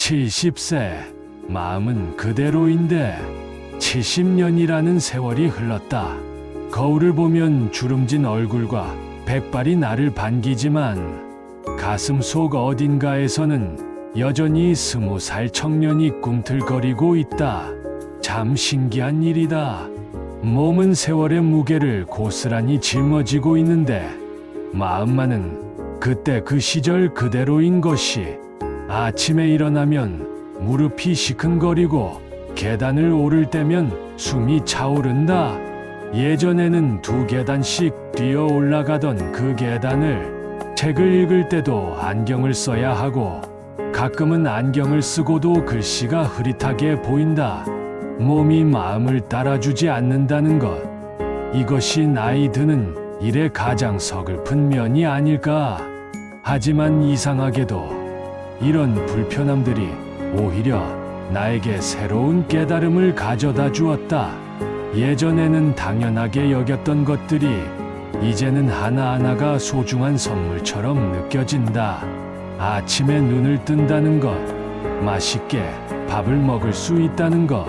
70세, 마음은 그대로인데 70년이라는 세월이 흘렀다. 거울을 보면 주름진 얼굴과 백발이 나를 반기지만 가슴 속 어딘가에서는 여전히 20살 청년이 꿈틀거리고 있다. 참 신기한 일이다. 몸은 세월의 무게를 고스란히 짊어지고 있는데 마음만은 그때 그 시절 그대로인 것이. 아침에 일어나면 무릎이 시큰거리고 계단을 오를 때면 숨이 차오른다. 예전에는 2계단씩 뛰어 올라가던 그 계단을 책을 읽을 때도 안경을 써야 하고 가끔은 안경을 쓰고도 글씨가 흐릿하게 보인다. 몸이 마음을 따라주지 않는다는 것. 이것이 나이 드는 일의 가장 서글픈 면이 아닐까. 하지만 이상하게도 이런 불편함들이 오히려 나에게 새로운 깨달음을 가져다 주었다. 예전에는 당연하게 여겼던 것들이 이제는 하나하나가 소중한 선물처럼 느껴진다. 아침에 눈을 뜬다는 것, 맛있게 밥을 먹을 수 있다는 것,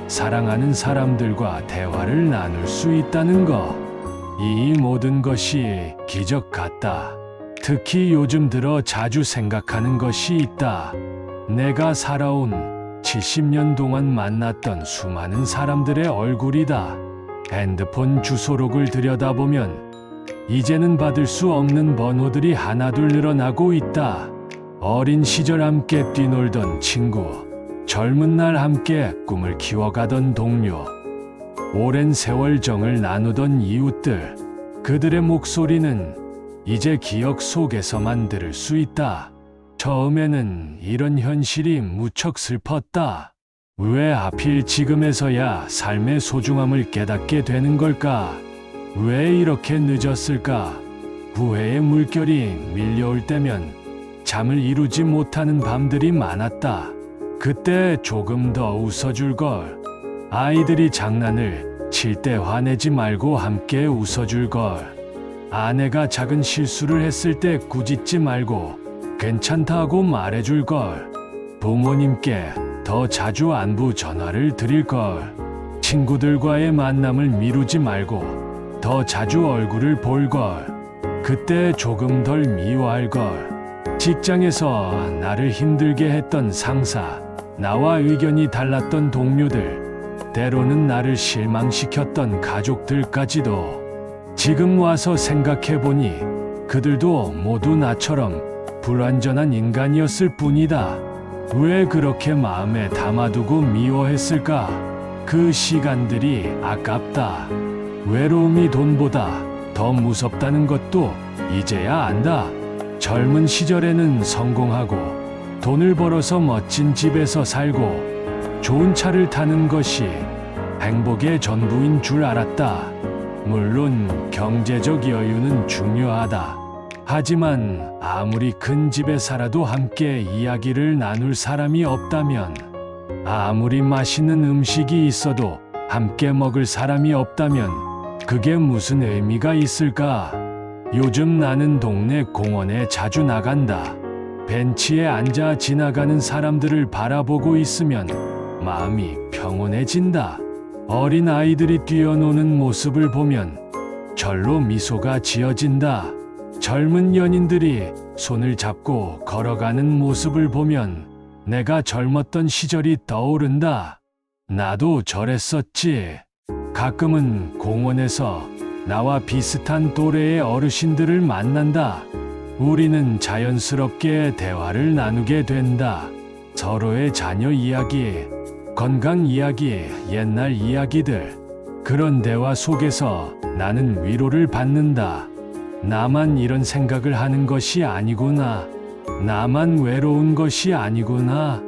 사랑하는 사람들과 대화를 나눌 수 있다는 것, 이 모든 것이 기적 같다. 특히 요즘 들어 자주 생각하는 것이 있다. 내가 살아온 70년 동안 만났던 수많은 사람들의 얼굴이다. 핸드폰 주소록을 들여다보면 이제는 받을 수 없는 번호들이 하나둘 늘어나고 있다. 어린 시절 함께 뛰놀던 친구, 젊은 날 함께 꿈을 키워가던 동료, 오랜 세월 정을 나누던 이웃들, 그들의 목소리는 이제 기억 속에서만 들을 수 있다. 처음에는 이런 현실이 무척 슬펐다. 왜 하필 지금에서야 삶의 소중함을 깨닫게 되는 걸까? 왜 이렇게 늦었을까? 후회의 물결이 밀려올 때면 잠을 이루지 못하는 밤들이 많았다. 그때 조금 더 웃어줄 걸. 아이들이 장난을 칠 때 화내지 말고 함께 웃어줄 걸. 아내가 작은 실수를 했을 때 꾸짖지 말고 괜찮다고 말해줄 걸. 부모님께 더 자주 안부 전화를 드릴 걸. 친구들과의 만남을 미루지 말고 더 자주 얼굴을 볼 걸. 그때 조금 덜 미워할 걸. 직장에서 나를 힘들게 했던 상사, 나와 의견이 달랐던 동료들, 때로는 나를 실망시켰던 가족들까지도 지금 와서 생각해보니 그들도 모두 나처럼 불완전한 인간이었을 뿐이다. 왜 그렇게 마음에 담아두고 미워했을까? 그 시간들이 아깝다. 외로움이 돈보다 더 무섭다는 것도 이제야 안다. 젊은 시절에는 성공하고 돈을 벌어서 멋진 집에서 살고 좋은 차를 타는 것이 행복의 전부인 줄 알았다. 물론 경제적 여유는 중요하다. 하지만 아무리 큰 집에 살아도 함께 이야기를 나눌 사람이 없다면, 아무리 맛있는 음식이 있어도 함께 먹을 사람이 없다면 그게 무슨 의미가 있을까? 요즘 나는 동네 공원에 자주 나간다. 벤치에 앉아 지나가는 사람들을 바라보고 있으면 마음이 평온해진다. 어린 아이들이 뛰어노는 모습을 보면 절로 미소가 지어진다. 젊은 연인들이 손을 잡고 걸어가는 모습을 보면 내가 젊었던 시절이 떠오른다. 나도 저랬었지. 가끔은 공원에서 나와 비슷한 또래의 어르신들을 만난다. 우리는 자연스럽게 대화를 나누게 된다. 서로의 자녀 이야기, 건강 이야기, 옛날 이야기들. 그런 대화 속에서 나는 위로를 받는다. 나만 이런 생각을 하는 것이 아니구나. 나만 외로운 것이 아니구나.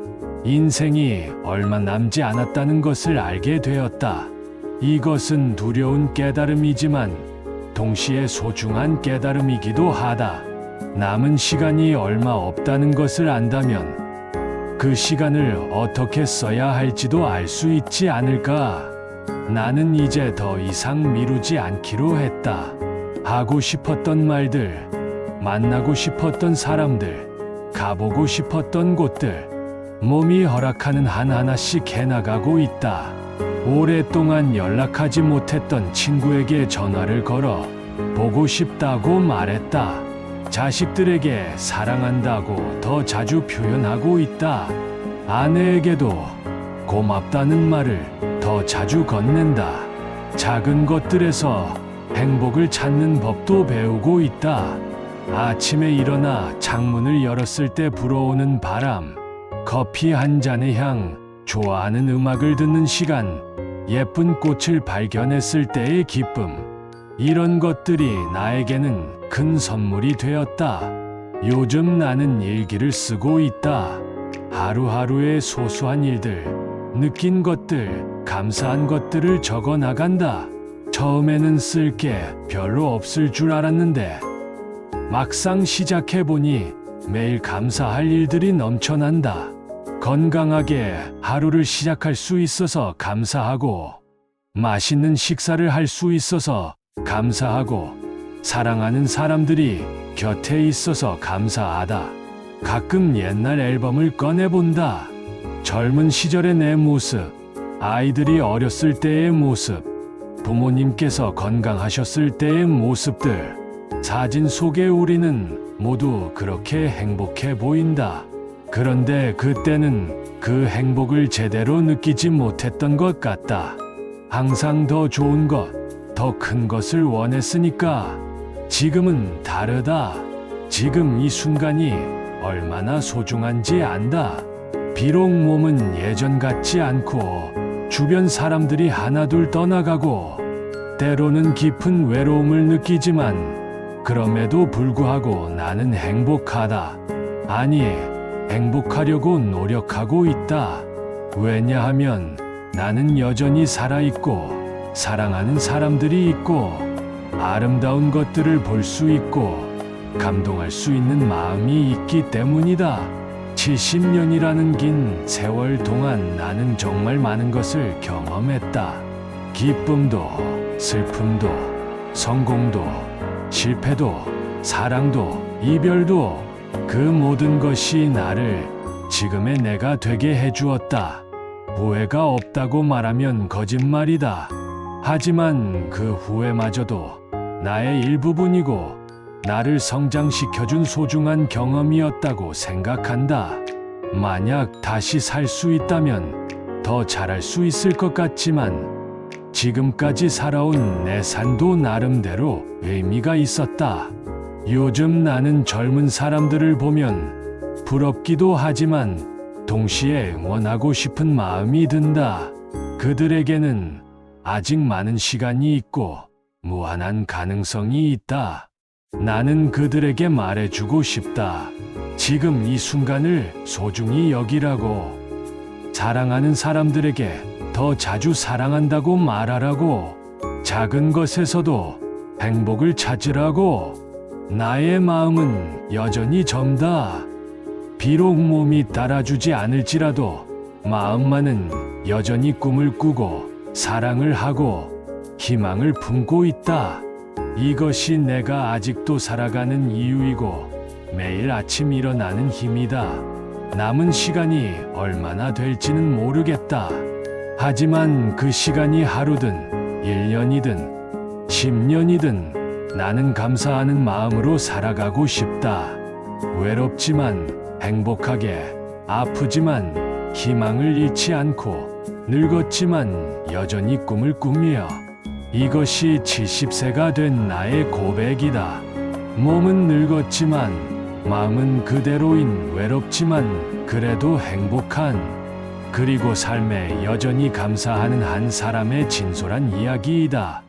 인생이 얼마 남지 않았다는 것을 알게 되었다. 이것은 두려운 깨달음이지만 동시에 소중한 깨달음이기도 하다. 남은 시간이 얼마 없다는 것을 안다면 그 시간을 어떻게 써야 할지도 알 수 있지 않을까. 나는 이제 더 이상 미루지 않기로 했다. 하고 싶었던 말들, 만나고 싶었던 사람들, 가보고 싶었던 곳들, 몸이 허락하는 하나하나씩 해나가고 있다. 오랫동안 연락하지 못했던 친구에게 전화를 걸어 보고 싶다고 말했다. 자식들에게 사랑한다고 더 자주 표현하고 있다. 아내에게도 고맙다는 말을 더 자주 건넨다. 작은 것들에서 행복을 찾는 법도 배우고 있다. 아침에 일어나 창문을 열었을 때 불어오는 바람, 커피 한 잔의 향, 좋아하는 음악을 듣는 시간, 예쁜 꽃을 발견했을 때의 기쁨. 이런 것들이 나에게는 큰 선물이 되었다. 요즘 나는 일기를 쓰고 있다. 하루하루의 소소한 일들, 느낀 것들, 감사한 것들을 적어 나간다. 처음에는 쓸 게 별로 없을 줄 알았는데 막상 시작해보니 매일 감사할 일들이 넘쳐난다. 건강하게 하루를 시작할 수 있어서 감사하고, 맛있는 식사를 할 수 있어서 감사하고, 사랑하는 사람들이 곁에 있어서 감사하다. 가끔 옛날 앨범을 꺼내본다. 젊은 시절의 내 모습, 아이들이 어렸을 때의 모습, 부모님께서 건강하셨을 때의 모습들. 사진 속에 우리는 모두 그렇게 행복해 보인다. 그런데 그때는 그 행복을 제대로 느끼지 못했던 것 같다. 항상 더 좋은 것, 더 큰 것을 원했으니까. 지금은 다르다. 지금 이 순간이 얼마나 소중한지 안다. 비록 몸은 예전 같지 않고 주변 사람들이 하나둘 떠나가고 때로는 깊은 외로움을 느끼지만 그럼에도 불구하고 나는 행복하다. 아니, 행복하려고 노력하고 있다. 왜냐하면 나는 여전히 살아있고 사랑하는 사람들이 있고 아름다운 것들을 볼 수 있고 감동할 수 있는 마음이 있기 때문이다. 70년이라는 긴 세월 동안 나는 정말 많은 것을 경험했다. 기쁨도, 슬픔도, 성공도, 실패도, 사랑도, 이별도, 그 모든 것이 나를 지금의 내가 되게 해주었다. 후회가 없다고 말하면 거짓말이다. 하지만 그 후회마저도 나의 일부분이고 나를 성장시켜준 소중한 경험이었다고 생각한다. 만약 다시 살 수 있다면 더 잘할 수 있을 것 같지만 지금까지 살아온 내 삶도 나름대로 의미가 있었다. 요즘 나는 젊은 사람들을 보면 부럽기도 하지만 동시에 응원하고 싶은 마음이 든다. 그들에게는 아직 많은 시간이 있고 무한한 가능성이 있다. 나는 그들에게 말해주고 싶다. 지금 이 순간을 소중히 여기라고. 사랑하는 사람들에게 더 자주 사랑한다고 말하라고. 작은 것에서도 행복을 찾으라고. 나의 마음은 여전히 젊다. 비록 몸이 따라주지 않을지라도 마음만은 여전히 꿈을 꾸고 사랑을 하고 희망을 품고 있다. 이것이 내가 아직도 살아가는 이유이고 매일 아침 일어나는 힘이다. 남은 시간이 얼마나 될지는 모르겠다. 하지만 그 시간이 하루든 1년이든 10년이든 나는 감사하는 마음으로 살아가고 싶다. 외롭지만 행복하게, 아프지만 희망을 잃지 않고, 늙었지만 여전히 꿈을 꾸며. 이것이 70세가 된 나의 고백이다. 몸은 늙었지만 마음은 그대로인 외롭지만 그래도 행복한, 그리고 삶에 여전히 감사하는 한 사람의 진솔한 이야기이다.